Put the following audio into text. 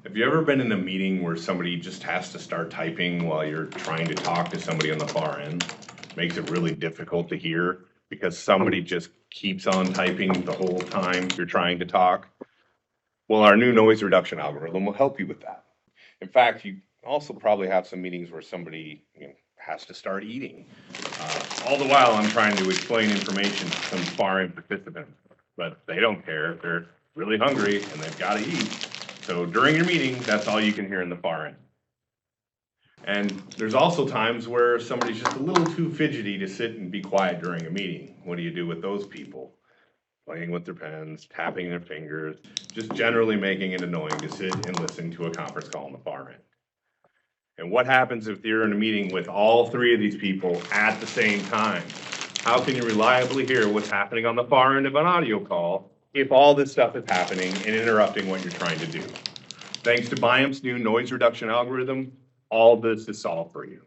Have you ever been in a meeting where somebody just has to start typing while you're trying to talk to somebody on the far end? Makes it really difficult to hear because somebody just keeps on typing the whole time you're trying to talk? Well, our new noise reduction algorithm will help you with that. In fact, you also probably have some meetings where somebody has to start eating. All the while I'm trying to explain information to some far end participant, but they don't care. They're really hungry and they've got to eat. So during your meeting, that's all you can hear in the far end. And there's also times where somebody's just a little too fidgety to sit and be quiet during a meeting. What do you do with those people? Playing with their pens, tapping their fingers, just generally making it annoying to sit and listen to a conference call on the far end. And what happens if you're in a meeting with all three of these people at the same time? How can you reliably hear what's happening on the far end of an audio call if all this stuff is happening and interrupting what you're trying to do? Thanks to Biamp's new noise reduction algorithm, all this is solved for you.